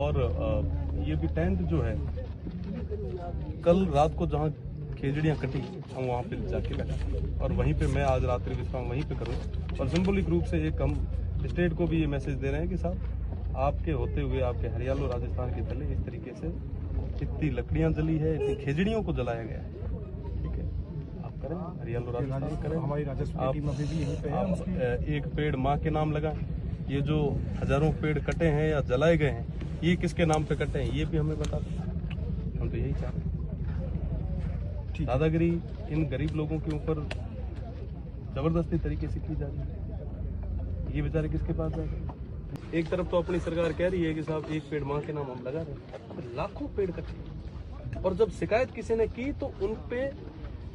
और ये भी टेंट जो है कल रात को जहाँ खेजड़ियाँ कटी हम वहाँ पे जाके बैठा और वहीं पे मैं आज रात्रि विश्राम वहीं पे करूँ और सिंबॉलिक रूप से एक हम स्टेट को भी ये मैसेज दे रहे हैं कि साहब आपके होते हुए आपके हरियाणा राजस्थान के तले इस तरीके से इतनी लकड़ियाँ जली है, इतनी खेजड़ियों को जलाया गया है। ठीक है, आप करें हरियाणा राजस्थान करें, हमारी राजस्थान टीम अभी भी यहीं पे है। आप एक पेड़ माँ के नाम लगाएं। ये जो हजारों पेड़ कटे हैं या जलाए गए हैं ये किसके नाम पे कटे हैं ये भी हमें बता दें। हम तो यही चाहते हैं। दादागिरी इन गरीब लोगों के ऊपर जबरदस्ती तरीके से की जा रही है। ये बेचारे किसके पास जाएंगे? एक तरफ तो अपनी सरकार कह रही है कि साहब एक पेड़ माँ के नाम हम लगा रहे हैं, अब लाखों पेड़ कटे और जब शिकायत किसी ने की तो उन पे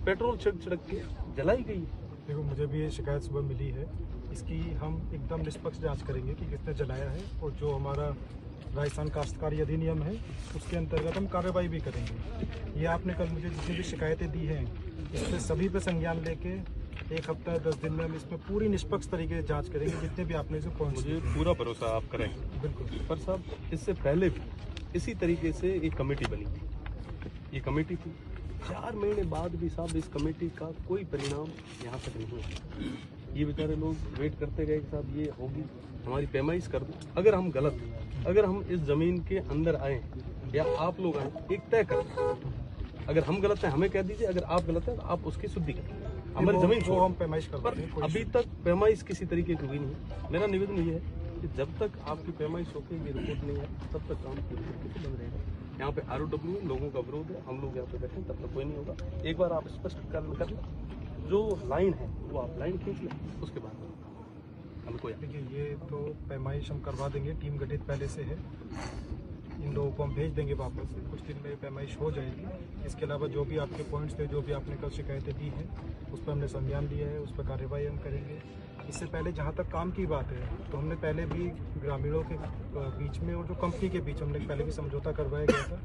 पेट्रोल छिड़क के जलाई गई। देखो, मुझे भी ये शिकायत सुबह मिली है, इसकी हम एकदम निष्पक्ष जांच करेंगे कि किसने जलाया है और जो हमारा राजस्थान काश्तकारी अधिनियम है उसके अंतर्गत हम कार्रवाई भी करेंगे। ये आपने कल मुझे जितनी भी शिकायतें दी हैं इस पर सभी पे संज्ञान लेके 1 हफ्ता 10 दिन में हम इसमें पूरी निष्पक्ष तरीके से जांच करेंगे जितने भी आपने जो पॉइंट। मुझे पूरा भरोसा आप करेंगे। बिल्कुल। पर साहब इससे पहले भी इसी तरीके से एक कमेटी बनी थी, ये कमेटी थी 4 महीने बाद भी साहब इस कमेटी का कोई परिणाम यहाँ तक नहीं हुआ। ये बेचारे लोग वेट करते गए कि साहब ये होगी, हमारी पैमाइश कर दो। अगर हम गलत, अगर हम इस जमीन के अंदर आए या आप लोग आए, एक तय कर, अगर हम गलत हैं हमें कह दीजिए, अगर आप गलत हैं तो आप उसकी शुद्धि करें, हमारी जमीन को हम पैमाइश कर पर अभी तक पैमाइश किसी तरीके की हुई नहीं। मेरा निवेदन ये है कि जब तक आपकी पैमाइश होकर ये रिपोर्ट नहीं है तब तक काम पूरी तरीके से बंद रहेगा। यहाँ पे ROW लोगों का विरोध है, हम लोग यहाँ पे बैठे तब तक कोई नहीं होगा। एक बार आप स्पष्टीकरण कर लें, जो लाइन है वो आप लाइन खींच लें, उसके बाद हमें कोई। देखिए, ये तो पैमाइश हम करवा देंगे, टीम गठित पहले से है, इन लोगों को हम भेज देंगे वापस से, कुछ दिन में पैमाइश हो जाएगी। इसके अलावा जो भी आपके पॉइंट्स थे, जो भी आपने कल शिकायतें दी हैं उस पर हमने संज्ञान लिया है, उस पर कार्रवाई हम करेंगे। इससे पहले जहाँ तक काम की बात है तो हमने पहले भी ग्रामीणों के बीच में और जो कंपनी के बीच हमने पहले भी समझौता करवाया गया था,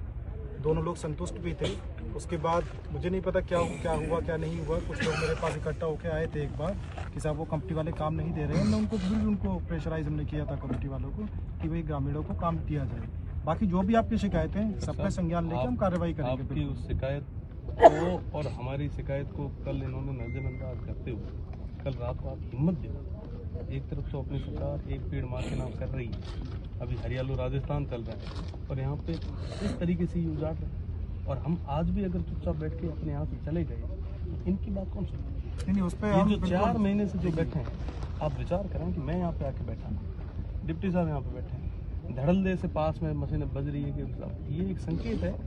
दोनों लोग संतुष्ट भी थे। उसके बाद मुझे नहीं पता क्या हुआ क्या नहीं हुआ, कुछ लोग मेरे पास इकट्ठा होकर आए थे एक बार कि साहब वो कंपनी वाले काम नहीं दे रहे हैं। हमने उनको प्रेशराइज हमने किया था कमेटी वालों को कि भाई ग्रामीणों को काम दिया जाए। बाकी जो भी आपकी शिकायतें सब पे संज्ञान लेकर हम कार्रवाई करेंगे। आपकी उस शिकायत को और हमारी शिकायत को कल इन्होंने नजरअंदाज करते हुए कल रात को आप हिम्मत दे, एक तरफ तो अपनी सरकार एक पेड़ माँ के नाम कर रही है, अभी हरियाणा राजस्थान चल रहा है और यहाँ पे इस तरीके से उजाड़ रहे हैं और हम आज भी अगर चुपचाप बैठ के अपने यहाँ से चले गए तो इनकी बात कौन सुने? नहीं, उस पर ये जो 4 महीने से जो बैठे हैं, आप विचार करें कि मैं यहाँ पे आके बैठा हूँ, डिप्टी साहब यहाँ पे बैठे हैं, धड़ल्ले से पास में मशीनें बज रही है कि ये एक संकेत है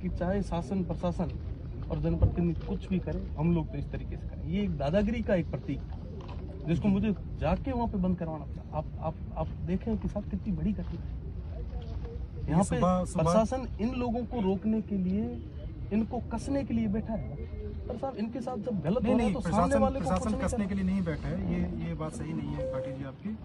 कि चाहे शासन प्रशासन और जनप्रतिनिधि कुछ भी करे, हम लोग तो इस तरीके से करें। ये एक दादागिरी का एक प्रतीक है जिसको मुझे जाके वहाँ पे बंद करवाना पड़ा। आप देखें कि साहब कितनी बड़ी घटना है। यहाँ पे प्रशासन इन लोगों को रोकने के लिए, इनको कसने के लिए बैठा है। पर साहब इनके साथ जब गलत हो रहा है तो सामने वाले को प्रशासन कसने के लिए नहीं बैठा है। ये बात सही नहीं है पाटिल जी आपकी।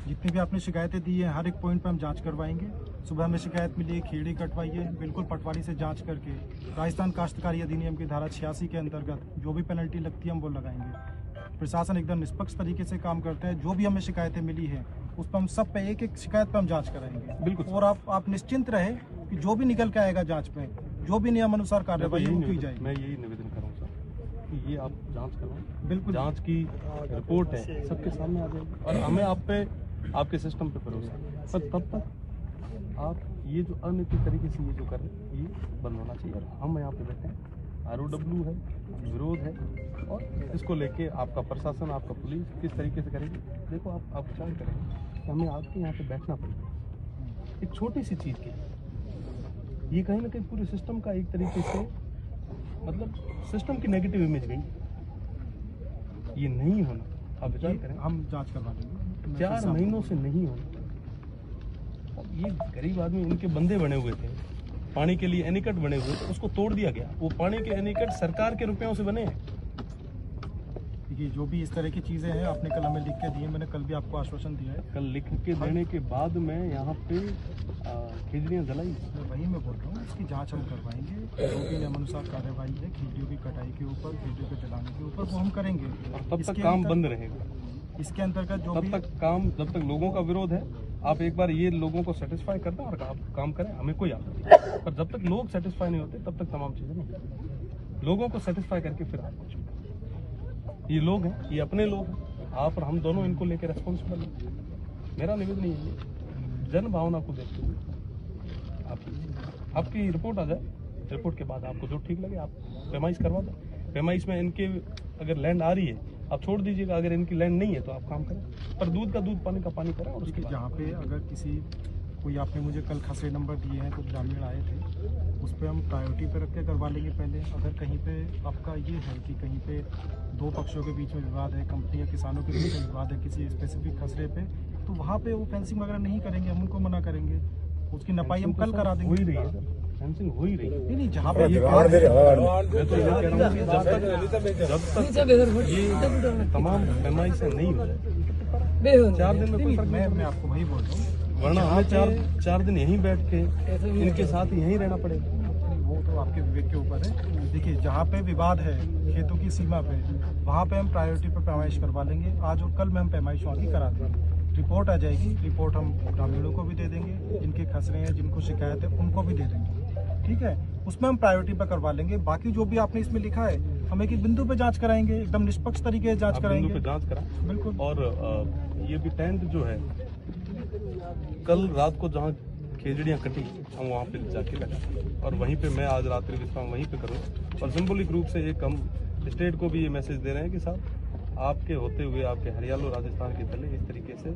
जितनी भी आपने शिकायतें दी है हर एक पॉइंट पे हम जांच करवाएंगे। सुबह हमें शिकायत मिली है खेड़ी कटवाइए, बिल्कुल पटवारी से जांच करके राजस्थान काश्तकारी अधिनियम की धारा 86 के अंतर्गत जो भी पेनल्टी लगती है हम वो लगाएंगे। प्रशासन एकदम निष्पक्ष तरीके से काम करता है। जो भी हमें शिकायतें मिली है उस पर हम सब पे एक शिकायत पे हम जांच कराएंगे। बिल्कुल। और आप निश्चिंत रहे कि जो भी निकल के आएगा जांच पे, जो भी नियम अनुसार कार्रवाई की जाएगी। मैं यही निवेदन करूँगा कि ये आप जांच करवाएं। बिल्कुल, जांच की रिपोर्ट है सबके सामने आ जाएगी और हमें आप पे, आपके सिस्टम पे भरोसा है। पर तब तक आप ये जो अनैतिक तरीके से ये जो कर रहे हैं ये बंद होना चाहिए। और हम यहाँ पे बैठे हैं, ROW है, विरोध है और इसको लेके आपका प्रशासन, आपका पुलिस किस तरीके से करेगी। देखो आप विचार करेंगे कि हमें आपके यहाँ पे बैठना पड़ेगा एक छोटी सी चीज़ की, ये कहीं ना कहीं पूरे सिस्टम का एक तरीके से मतलब सिस्टम की नेगेटिव इमेज गई। ये नहीं होना, आप विचार करें। हम जांच करवा देंगे। 4 महीनों से नहीं होना। ये गरीब आदमी, इनके बंदे बने हुए थे, पानी के लिए एनीकट बने हुए थे, उसको तोड़ दिया गया। वो पानी के एनीकट सरकार के रुपयों से बने हैं। देखिए, जो भी इस तरह की चीजें हैं आपने कल हमें लिख के दी है, मैंने कल भी आपको आश्वासन दिया है। कल लिख के देने के बाद में यहाँ पे खेजड़ियाँ जलाई। वही मैं बोल रहा हूँ, इसकी जांच हम करवाएंगे। जो भी नियमानुसार कार्रवाई है खेजड़ियों की कटाई के ऊपर, खेजड़ियों को जलाने के ऊपर, वो हम करेंगे। और तब तक काम बंद रहेगा। इसके अंतर्गत जो तब तक काम, जब तक लोगों का विरोध है आप एक बार ये लोगों को सेटिस्फाई करना और आप काम करें, हमें कोई आपत्ति नहीं। पर जब तक लोग सेटिस्फाई नहीं होते तब तक तमाम चीजें नहीं। लोगों को सेटिस्फाई करके फिर आप कुछ, ये लोग हैं, ये अपने लोग हैं, आप और हम दोनों इनको लेकर रेस्पॉन्सिबल हैं। मेरा निवेदन ये है, जन भावना को देखते हुए आपकी रिपोर्ट आ जाए, रिपोर्ट के बाद आपको जो ठीक लगे आप पैमाइश करवा दें। पैमाइश में इनके अगर लैंड आ रही है आप छोड़ दीजिएगा, अगर इनकी लैंड नहीं है तो आप काम करें, पर दूध का दूध पानी का पानी करें। और उसके जहाँ पे अगर कोई आपने मुझे कल खसरे नंबर दिए हैं, कुछ ग्रामीण आए थे, उस पर हम प्रायोरिटी पे रख के करवा लेंगे पहले। अगर कहीं पे आपका ये है कि कहीं पे दो पक्षों के बीच में विवाद है, कंपनी या किसानों के बीच में विवाद है किसी स्पेसिफिक खसरे पे, तो वहाँ पे वो फेंसिंग वगैरह नहीं करेंगे, हम उनको मना करेंगे, उसकी नपाई हम कल करा देंगे। हो ही रही है, फेंसिंग हो ही रही है। नहीं, जहाँ पे मैं तो ये कह रहा हूँ कि जब तक ये तमाम पैमाइश से नहीं हो जाए 4 दिन में कोई फर्क नहीं। मैं आपको वही बोल रहा हूँ, वरना हमें 4 दिन यहीं बैठ के इनके साथ यहीं रहना पड़ेगा। वो तो आपके विवेक के ऊपर है। देखिए, जहाँ पे विवाद है खेतों की सीमा पे, वहाँ पे हम प्रायोरिटी पे पैमाइश करवा लेंगे। आज और कल में हम पैमाइश वहाँ की करा देंगे। रिपोर्ट आ जाएगी, रिपोर्ट हम ग्रामीणों को भी दे देंगे, जिनके खसरे हैं, जिनको शिकायत है, उनको भी दे देंगे। ठीक है, उसमें हम प्रायोरिटी पे करवा लेंगे। बाकी जो भी आपने इसमें लिखा है, हम एक बिंदु पे जांच कराएंगे, एकदम निष्पक्ष तरीके से जांच कराएंगे। बिंदु पे जांच करा बिल्कुल। और ये भी टेंट जो है, कल रात को जहाँ खेजड़ियाँ कटी हम वहाँ पे जाके बैठा और वहीं पे मैं आज रात्रि विश्राम वहीं पे करूँ। और सिंबॉलिक रूप से एक हम स्टेट को भी ये मैसेज दे रहे हैं कि साहब आपके होते हुए आपके हरियाणा राजस्थान के तले इस तरीके से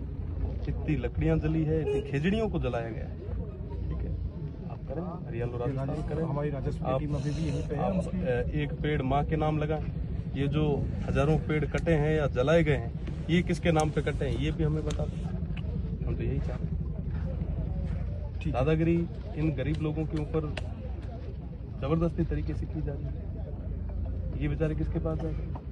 इतनी लकड़ियाँ जली है, इतनी खेजड़ियों को जलाया गया है। ठीक है, आप करें, हरियाणा राजस्थान करें, हमारी राजस्व की टीम अभी भी यहीं पे है। आप एक पेड़ माँ के नाम लगाएं। ये जो हजारों पेड़ कटे हैं या जलाए गए हैं, ये किसके नाम पे कटे हैं ये भी हमें बता दें। हम तो यही चाह रहे हैं। दादागिरी इन गरीब लोगों के ऊपर जबरदस्ती तरीके से की जा रही है, ये बेचारे किसके पास जाएंगे?